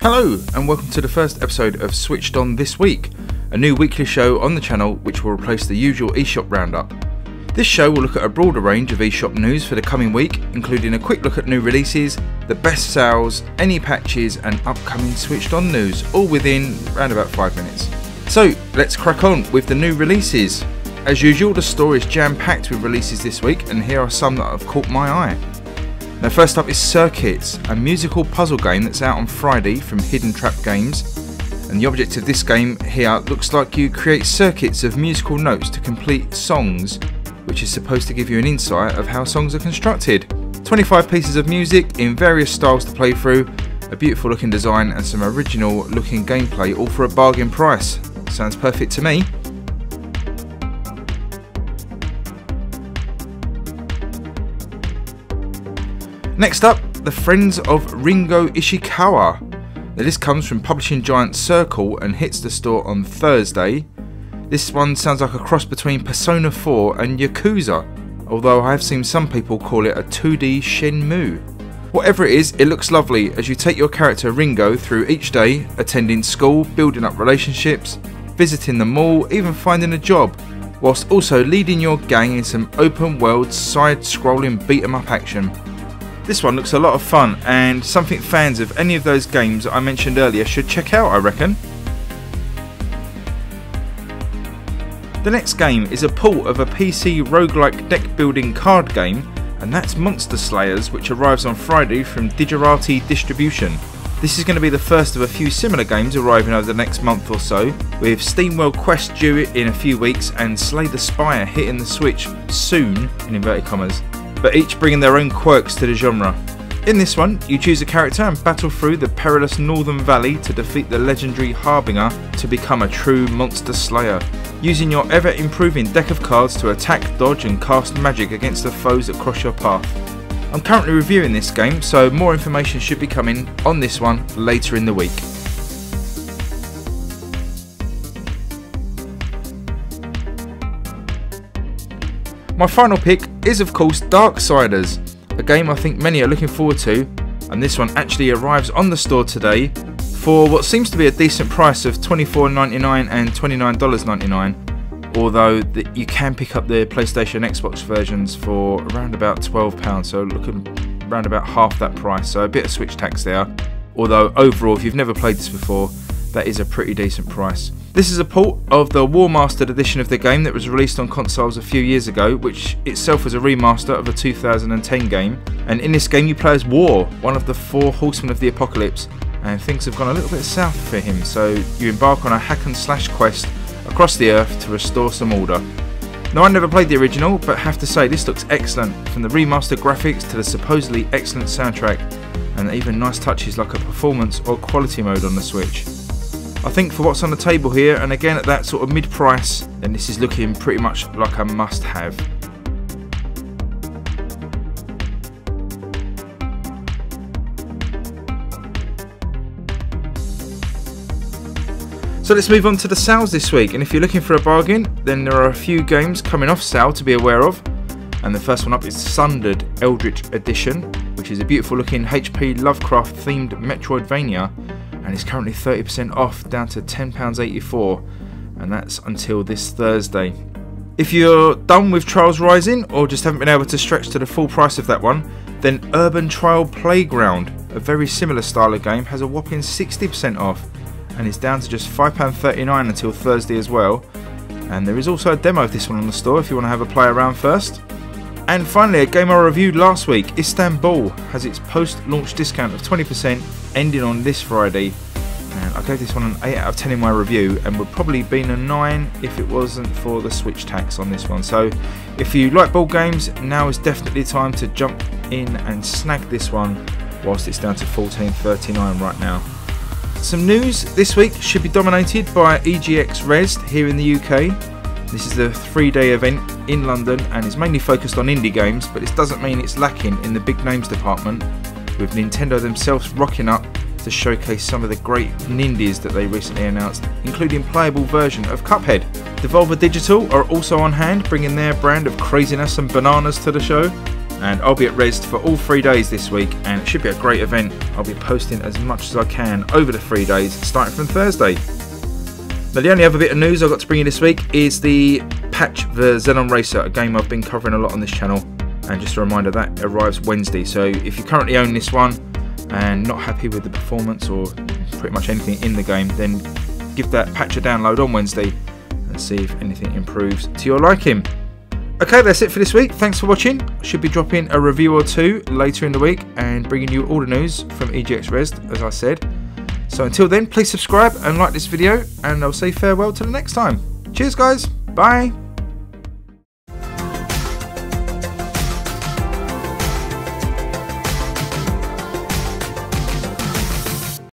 Hello and welcome to the first episode of Switched On this week, a new weekly show on the channel which will replace the usual eShop roundup. This show will look at a broader range of eShop news for the coming week, including a quick look at new releases, the best sales, any patches and upcoming Switched On news, all within around about 5 minutes. So let's crack on with the new releases. As usual, the store is jam-packed with releases this week, and here are some that have caught my eye. Now first up is Circuits, a musical puzzle game that's out on Friday from Hidden Trap Games, and the object of this game here looks like you create circuits of musical notes to complete songs, which is supposed to give you an insight of how songs are constructed. 25 pieces of music in various styles to play through, a beautiful looking design and some original looking gameplay, all for a bargain price. Sounds perfect to me. Next up, The Friends of Ringo Ishikawa. Now this comes from publishing giant Circle and hits the store on Thursday. This one sounds like a cross between Persona 4 and Yakuza, although I have seen some people call it a 2D Shenmue. Whatever it is, it looks lovely as you take your character Ringo through each day, attending school, building up relationships, visiting the mall, even finding a job, whilst also leading your gang in some open world side-scrolling beat 'em up action. This one looks a lot of fun and something fans of any of those games I mentioned earlier should check out, I reckon. The next game is a port of a PC roguelike deck building card game, and that's Monster Slayers, which arrives on Friday from Digerati Distribution. This is going to be the first of a few similar games arriving over the next month or so, with SteamWorld Quest due in a few weeks and Slay the Spire hitting the Switch soon, in inverted commas, but each bringing their own quirks to the genre. In this one, you choose a character and battle through the perilous Northern Valley to defeat the legendary Harbinger to become a true monster slayer, using your ever improving deck of cards to attack, dodge and cast magic against the foes that cross your path. I'm currently reviewing this game, so more information should be coming on this one later in the week. My final pick is of course Darksiders, a game I think many are looking forward to, and this one actually arrives on the store today for what seems to be a decent price of $24.99 and $29.99, although you can pick up the PlayStation Xbox versions for around about £12, so looking around about half that price, so a bit of Switch tax there, although overall if you've never played this before, that is a pretty decent price. This is a port of the War Mastered edition of the game that was released on consoles a few years ago, which itself was a remaster of a 2010 game, and in this game you play as War, one of the 4 horsemen of the apocalypse, and things have gone a little bit south for him, so you embark on a hack and slash quest across the earth to restore some order. Now I never played the original, but have to say this looks excellent, from the remastered graphics to the supposedly excellent soundtrack, and even nice touches like a performance or quality mode on the Switch. I think for what's on the table here, and again at that sort of mid-price, then this is looking pretty much like a must-have. So let's move on to the sales this week, and if you're looking for a bargain, then there are a few games coming off sale to be aware of. And the first one up is Sundered Eldritch Edition, which is a beautiful looking HP Lovecraft themed Metroidvania, and is currently 30% off, down to £10.84, and that's until this Thursday. If you're done with Trials Rising or just haven't been able to stretch to the full price of that one, then Urban Trial Playground, a very similar style of game, has a whopping 60% off and is down to just £5.39 until Thursday as well. And there is also a demo of this one on the store if you want to have a play around first. And finally, a game I reviewed last week, Istanbul, has its post-launch discount of 20% ending on this Friday. And I gave this one an 8 out of 10 in my review, and would probably been a 9 if it wasn't for the Switch tax on this one. So if you like board games, now is definitely time to jump in and snag this one whilst it's down to $14.39 right now. Some news this week should be dominated by EGX Rezzed here in the UK. This is the 3-day event in London and is mainly focused on indie games, but this doesn't mean it's lacking in the big names department, with Nintendo themselves rocking up to showcase some of the great nindies that they recently announced, including playable version of Cuphead. Devolver Digital are also on hand, bringing their brand of craziness and bananas to the show, And I'll be at Res for all 3 days this week, and it should be a great event. I'll be posting as much as I can over the 3 days, starting from Thursday. Now, the only other bit of news I've got to bring you this week is the patch for Xenon Racer, a game I've been covering a lot on this channel. And just a reminder, that arrives Wednesday. So if you currently own this one and not happy with the performance or pretty much anything in the game, then give that patch a download on Wednesday and see if anything improves to your liking. Okay, that's it for this week. Thanks for watching. I should be dropping a review or two later in the week and bringing you all the news from EGX Res, as I said. So until then, please subscribe and like this video, and I'll say farewell till the next time. Cheers guys, bye.